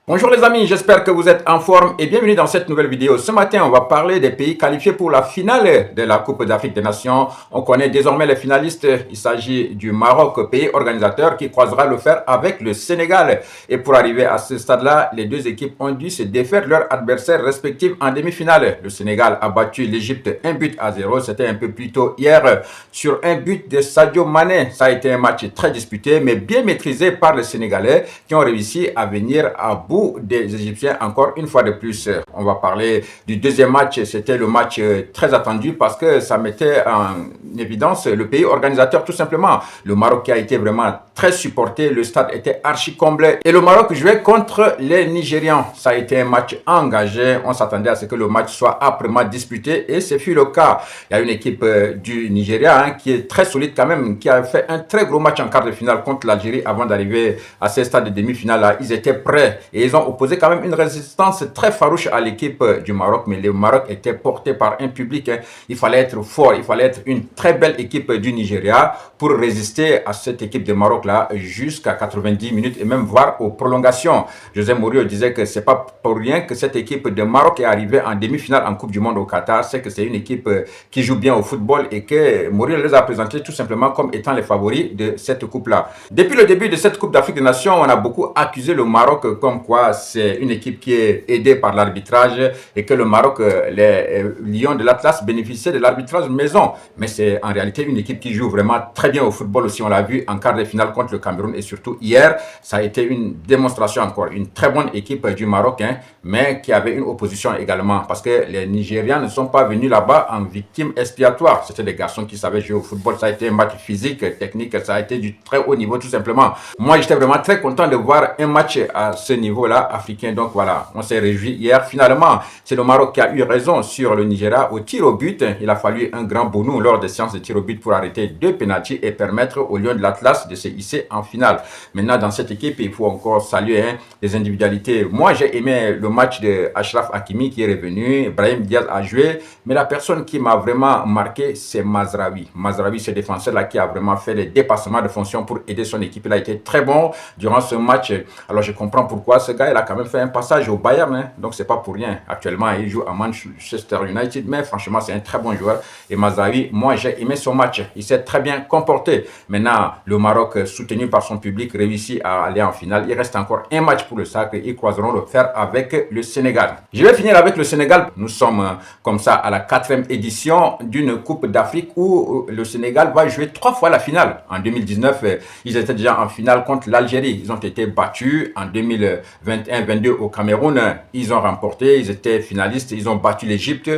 Bonjour les amis, j'espère que vous êtes en forme et bienvenue dans cette nouvelle vidéo. Ce matin, on va parler des pays qualifiés pour la finale de la Coupe d'Afrique des Nations. On connaît désormais les finalistes. Il s'agit du Maroc, pays organisateur, qui croisera le fer avec le Sénégal. Et pour arriver à ce stade-là, les deux équipes ont dû se défaire leurs adversaires respectifs en demi-finale. Le Sénégal a battu l'Égypte 1-0. C'était un peu plus tôt hier sur un but de Sadio Mané. Ça a été un match très disputé mais bien maîtrisé par les Sénégalais qui ont réussi à venir à bout des Égyptiens encore une fois de plus. On va parler du deuxième match. C'était le match très attendu parce que ça mettait en évidence le pays organisateur tout simplement. Le Maroc qui a été vraiment très supporté. Le stade était archi comblé et le Maroc jouait contre les Nigérians. Ça a été un match engagé. On s'attendait à ce que le match soit âprement disputé et ce fut le cas. Il y a une équipe du Nigeria qui est très solide quand même, qui a fait un très gros match en quart de finale contre l'Algérie avant d'arriver à ce stade de demi-finale là. Ils étaient prêts et ils ont opposé quand même une résistance très farouche à l'équipe du Maroc, mais le Maroc était porté par un public. Il fallait être fort, il fallait être une très belle équipe du Nigeria pour résister à cette équipe de Maroc là jusqu'à 90 minutes et même voire aux prolongations. José Mourinho disait que c'est pas pour rien que cette équipe de Maroc est arrivée en demi-finale en Coupe du Monde au Qatar, c'est que c'est une équipe qui joue bien au football et que Mourinho les a présentés tout simplement comme étant les favoris de cette coupe là. Depuis le début de cette Coupe d'Afrique des Nations, on a beaucoup accusé le Maroc comme quoi c'est une équipe qui est aidée par l'arbitrage et que le Maroc, les Lions de l'Atlas bénéficiaient de l'arbitrage maison. Mais c'est en réalité une équipe qui joue vraiment très bien au football aussi. On l'a vu en quart de finale contre le Cameroun et surtout hier, ça a été une démonstration encore. Une très bonne équipe du Maroc, mais qui avait une opposition également parce que les Nigérians ne sont pas venus là-bas en victime expiatoire. C'était des garçons qui savaient jouer au football. Ça a été un match physique, technique, ça a été du très haut niveau tout simplement. Moi, j'étais vraiment très content de voir un match à ce niveau-là africain. Donc voilà, on s'est réjoui hier. Finalement, c'est le Maroc qui a eu raison sur le Nigeria au tir au but. Il a fallu un grand boulot lors des séances de tir au but pour arrêter 2 pénaltys et permettre aux Lions de l'Atlas de se hisser en finale. Maintenant, dans cette équipe, il faut encore saluer les individualités. Moi, j'ai aimé le match de Achraf Hakimi qui est revenu. Brahim Diaz a joué, mais la personne qui m'a vraiment marqué, c'est Mazraoui. Mazraoui, ce défenseur-là qui a vraiment fait des dépassements de fonction pour aider son équipe. Il a été très bon durant ce match. Alors, je comprends pourquoi ce gars, il a quand même fait un passage au Bayern, donc c'est pas pour rien. Actuellement, il joue à Manchester United, mais franchement, c'est un très bon joueur. Et Mazraoui, moi, j'ai aimé son match. Il s'est très bien comporté. Maintenant, le Maroc, soutenu par son public, réussit à aller en finale. Il reste encore un match pour le sacre. Ils croiseront le fer avec le Sénégal. Je vais finir avec le Sénégal. Nous sommes comme ça à la 4e édition d'une Coupe d'Afrique où le Sénégal va jouer 3 fois la finale. En 2019, ils étaient déjà en finale contre l'Algérie. Ils ont été battus en 2021-22 au Cameroun. Ils ont remporté, ils étaient finalistes, ils ont battu l'Égypte.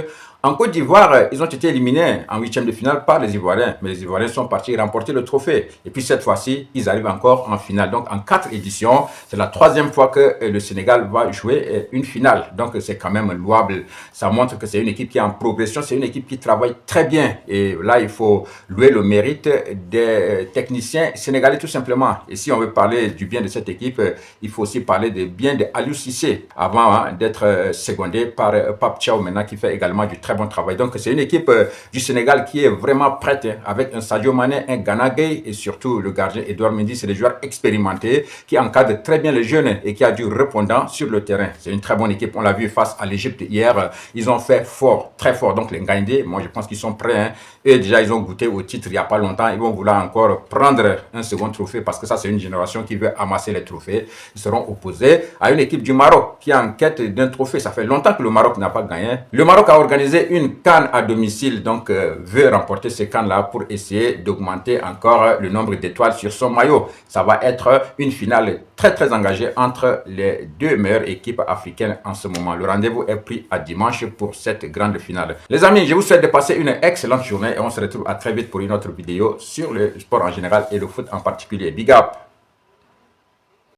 En Côte d'Ivoire, ils ont été éliminés en 8e de finale par les Ivoiriens. Mais les Ivoiriens sont partis remporter le trophée. Et puis cette fois-ci, ils arrivent encore en finale. Donc en 4 éditions, c'est la 3e fois que le Sénégal va jouer une finale. Donc c'est quand même louable. Ça montre que c'est une équipe qui est en progression. C'est une équipe qui travaille très bien. Et là, il faut louer le mérite des techniciens sénégalais tout simplement. Et si on veut parler du bien de cette équipe, il faut aussi parler du bien de Aliou Cissé avant d'être secondé par Pape Thiaw maintenant qui fait également du très bon travail. Donc c'est une équipe du Sénégal qui est vraiment prête avec un Sadio Mané, un Gana Gueye et surtout le gardien Edouard Mendy. C'est des joueurs expérimentés qui encadrent très bien les jeunes et qui a du répondant sur le terrain. C'est une très bonne équipe. On l'a vu face à l'Égypte hier. Ils ont fait fort, très fort. Donc les Ngaïndé, moi je pense qu'ils sont prêts. Et déjà ils ont goûté au titre il n'y a pas longtemps. Ils vont vouloir encore prendre un second trophée parce que ça c'est une génération qui veut amasser les trophées. Ils seront opposés à une équipe du Maroc qui est en quête d'un trophée. Ça fait longtemps que le Maroc n'a pas gagné. Le Maroc a organisé une CAN à domicile, donc veut remporter ces CAN-là pour essayer d'augmenter encore le nombre d'étoiles sur son maillot. Ça va être une finale très engagée entre les deux meilleures équipes africaines en ce moment. Le rendez-vous est pris à dimanche pour cette grande finale. Les amis, je vous souhaite de passer une excellente journée et on se retrouve à très vite pour une autre vidéo sur le sport en général et le foot en particulier. Big up!